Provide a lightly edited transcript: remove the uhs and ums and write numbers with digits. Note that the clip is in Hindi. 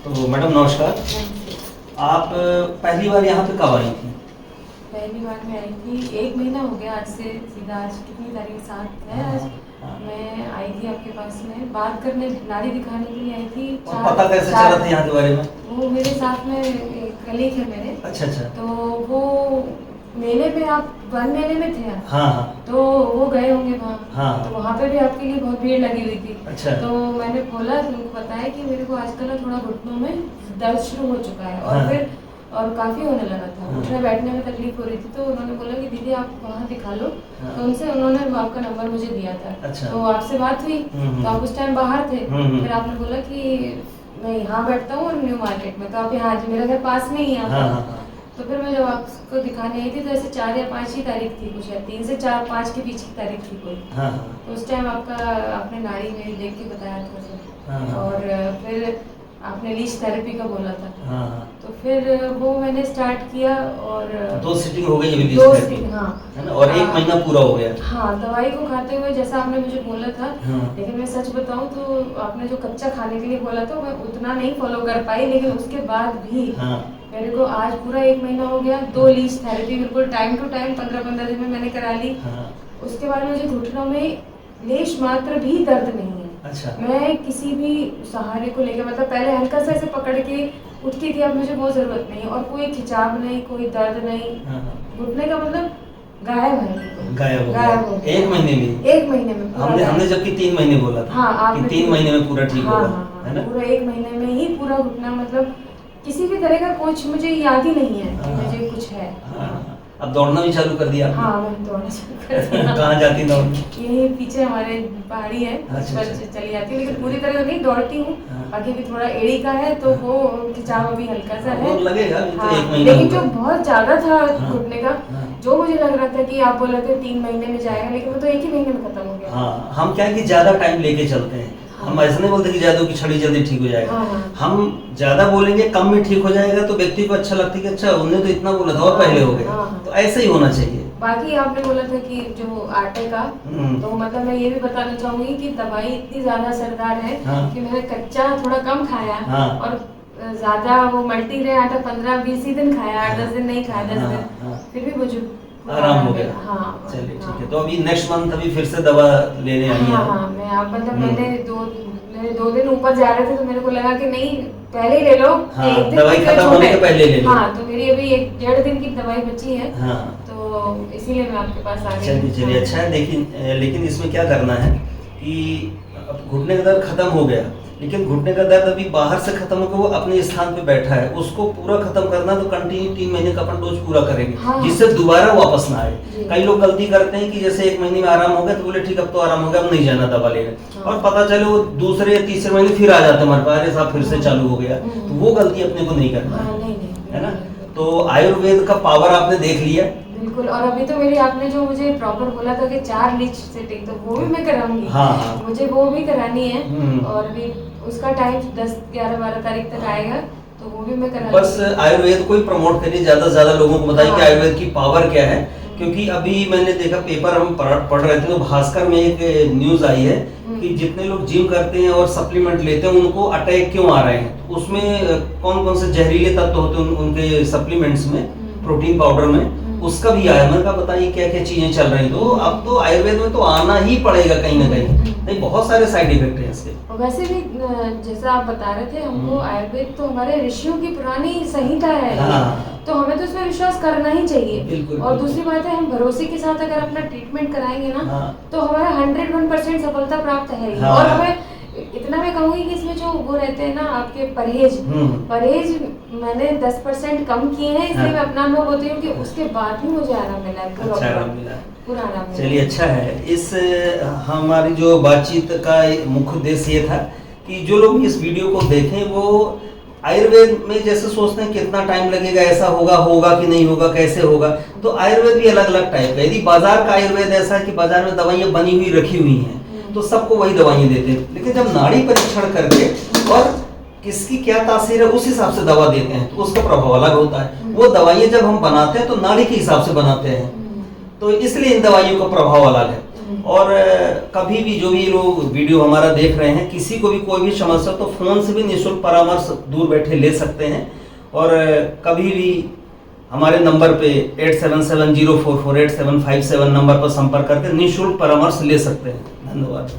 तो मैडम नमस्कार। आप पहली बार यहाँ पे कब आई थी? पहली बार मैं आई थी 1 महीना हो गया आज से, सीधा आज कितनी तारीख 7 है आज। मैं आई थी आपके पास में बात करने, नाड़ी दिखाने के लिए आई थी। और पता कैसे चला था यहाँ के बारे में? वो मेरे साथ में कलीग है मेरे। अच्छा। तो वो मेले में, आप वन मेले में थे आप? हाँ। तो वो गए होंगे वहाँ। हाँ। तो वहाँ पे भी आपके लिए बहुत भीड़ लगी हुई थी। अच्छा। तो मैंने बोला, उनको बताया कि मेरे को आजकल ना थोड़ा घुटनों में दर्द शुरू हो चुका है और हाँ। फिर काफ़ी होने लगा था, हाँ। उठने बैठने में तकलीफ हो रही थी। तो उन्होंने बोला कि दीदी आप वहाँ दिखा लो। हाँ। तो उनसे उन्होंने आपका नंबर मुझे दिया था। अच्छा। तो आपसे बात हुई। तो आप उस टाइम बाहर थे। फिर आपने बोला कि मैं यहाँ बैठता हूँ और न्यू मार्केट में, तो आप यहाँ, मेरा घर पास में ही यहाँ। हाँ। तो फिर मैं जब आपको दिखाने आई थी तो ऐसे 4 या 5 ही तारीख थी, कुछ है 3 से 4 5 के बीच की तारीख थी कोई। हाँ। तो उस टाइम आपने नाड़ी मेरी देख के बताया था सर। हाँ। और फिर आपने लीच थेरेपी का बोला था। हाँ। तो फिर वो मैंने स्टार्ट किया और 2 सिटिंग हो गई अभी? 2 सिटिंग, हाँ। है ना? और 1 महीना पूरा हो गया? हाँ, दवाई को खाते हुए जैसा आपने मुझे बोला था। हाँ। लेकिन मैं सच बताऊं तो आपने जो कच्चा खाने के लिए बोला था मैं उतना नहीं फॉलो कर पाई, लेकिन उसके बाद भी हाँ। मेरे को आज पूरा 1 महीना हो गया। 2 लीच थेरेपी बिल्कुल टाइम टू टाइम 15-15 दिन में मैंने करा ली। हाँ। उसके बाद मुझे घुटनों में लेश मात्र भी दर्द नहीं है। अच्छा। मैं किसी भी सहारे को लेकर, मतलब पहले हल्का सा ऐसे पकड़ के उठती थी, अब मुझे बहुत ज़रूरत नहीं, और कोई खिंचाव नहीं, कोई दर्द नहीं। हाँ। घुटने का मतलब गायब है। गायब हो गया 1 महीने में? 1 महीने में हमने जबकि 3 महीने बोला था। हाँ, आपने 3 महीने में पूरा ठीक होगा। है ना? पूरा 1 महीने में ही पूरा घुटना, मतलब किसी भी तरह का कुछ मुझे याद ही नहीं है कि मुझे कुछ है। अब दौड़ना भी चालू कर दिया? हाँ, मैंने दौड़ना चालू कर दिया। कहाँ जाती दौड़ने? यही पीछे हमारे पहाड़ी है, उस पर चली जाती हूँ, लेकिन पूरी तरह तो नहीं दौड़ती हूँ। बाकी भी थोड़ा एड़ी का है तो वो खिंचाव अभी हल्का सा है। लगेगा तो हाँ, 1 महीना। लेकिन जो बहुत ज्यादा था घुटने का, जो मुझे लग रहा था कि आप बोल रहे थे 3 महीने में जाएगा, लेकिन वो तो 1 ही महीने में खत्म हो गया। हाँ, हम क्या है कि ज्यादा टाइम लेके चलते हैं। हम ऐसा नहीं बोलते कि जादू की छड़ी जल्दी ठीक हो जाएगा। हम ज्यादा बोलेंगे कम में ठीक हो जाएगा तो व्यक्ति को अच्छा लगता है कि अच्छा उन्होंने तो इतना बोला था और पहले हो गया। तो ऐसा ही होना चाहिए। बाकी आपने बोला था कि जो आटे का, तो मतलब मैं ये भी बताना चाहूंगी कि दवाई इतनी ज्यादा असरदार है कि मैंने कच्चा थोड़ा कम खाया और ज्यादा वो मल्टी ग्रेन आटा 15-20 ही दिन खाया, 8-10 दिन नहीं खाया, 10 दिन, फिर भी मुझे आराम हो गया। हाँ, चलिए ठीक है। तो अभी नेक्स्ट मंथ अभी फिर से दवा लेने आई हैं? हाँ, मैं आप मतलब मैंने 2 दिन ऊपर जा रहे थे तो मेरे को लगा कि नहीं पहले ही ले लो। हाँ, एक दिन दवाई खत्म होने के पहले ले लो। हाँ, तो मेरी अभी 1-1.5 दिन की दवाई बची है। हाँ। तो इसीलिए मैं आपके पास आ गई। चलिए अच्छा है। लेकिन इसमें क्या करना है कि अब घुटने का दर्द खत्म हो गया, लेकिन घुटने का दर्द अभी बाहर से खत्म होकर वो अपने स्थान पे बैठा है, उसको पूरा खत्म करना तो कंटिन्यू 3 महीने का अपन डोज पूरा करेंगे। हाँ। जिससे दोबारा वापस ना आए। कई लोग गलती करते हैं कि जैसे 1 महीने में आराम हो गया तो बोले ठीक अब तो आराम हो गया, अब नहीं जाना दवा लेने। और पता चले वो दूसरे या तीसरे महीने फिर आ जाते हैं हमारे पास, अरे साहब फिर से चालू हो गया। तो वो गलती अपने को नहीं करना है ना? तो आयुर्वेद का पावर आपने देख लिया बिल्कुल। और अभी तो मेरी आपने जो मुझे प्रॉपर बोला था कि 4 लीच सेटिंग, तो वो भी मैं कराऊंगी। हाँ। मुझे वो भी करानी है और अभी उसका टाइम 10, 11, 12 तारीख तक आएगा, तो वो भी मैं करा। बस आयुर्वेद को ही प्रमोट करिए, ज्यादा से ज्यादा लोगों को बताइए कि आयुर्वेद की पावर क्या है। क्योंकि अभी मैंने देखा पेपर हम पढ़ रहे थे तो भास्कर में एक न्यूज आई है कि जितने लोग जिम करते हैं और सप्लीमेंट लेते हैं उनको अटैक क्यों आ रहे हैं। उसमें कौन कौन से जहरीले तत्व होते हैं उनके सप्लीमेंट्स में, प्रोटीन पाउडर में, उसका भी आया। मैंने कहा बताइए क्या क्या चीजें चल रही। तो अब तो आयुर्वेद में तो आना ही पड़ेगा कहीं ना कहीं। नहीं, बहुत सारे साइड इफेक्ट हैं इसके। और वैसे भी जैसा आप बता रहे थे, हमको आयुर्वेद तो हमारे ऋषियों की पुरानी संहिता है। हाँ। तो हमें तो इसमें विश्वास करना ही चाहिए। बिल्कुल। और दूसरी बात है, हम भरोसे के साथ अगर अपना ट्रीटमेंट कराएंगे ना, तो हमारा 101% सफलता प्राप्त है। और हमें इतना मैं कहूंगी कि इसमें जो वो रहते हैं ना आपके परहेज मैंने 10% कम किए हैं, इसलिए मैं अपना अनुभव होती हूँ कि उसके बाद भी मुझे आराम मिला है। अच्छा आराम मिला। पूरा आराम मिला। चलिए अच्छा है। इस हमारी जो बातचीत का मुख्य उद्देश्य ये था कि जो लोग इस वीडियो को देखें वो आयुर्वेद में जैसे सोचते हैं कितना टाइम लगेगा, ऐसा होगा कि नहीं होगा, कैसे होगा। तो आयुर्वेद भी अलग अलग टाइप का। यदि बाजार का आयुर्वेद ऐसा है कि बाजार में दवाइयाँ बनी हुई रखी हुई हैं तो सबको वही दवाइयाँ देते हैं, लेकिन जब नाड़ी परीक्षण करके और किसकी क्या तासीर है उस हिसाब से दवा देते हैं तो उसका प्रभाव अलग होता है। वो दवाइयाँ जब हम बनाते हैं तो नाड़ी के हिसाब से बनाते हैं, तो इसलिए इन दवाइयों का प्रभाव अलग है। और कभी भी जो भी लोग वीडियो हमारा देख रहे हैं, किसी को भी कोई भी समस्या तो फोन से भी निःशुल्क परामर्श दूर बैठे ले सकते हैं। और कभी भी हमारे नंबर पे 8770448757 नंबर पर संपर्क करके निःशुल्क परामर्श ले सकते हैं। धन्यवाद।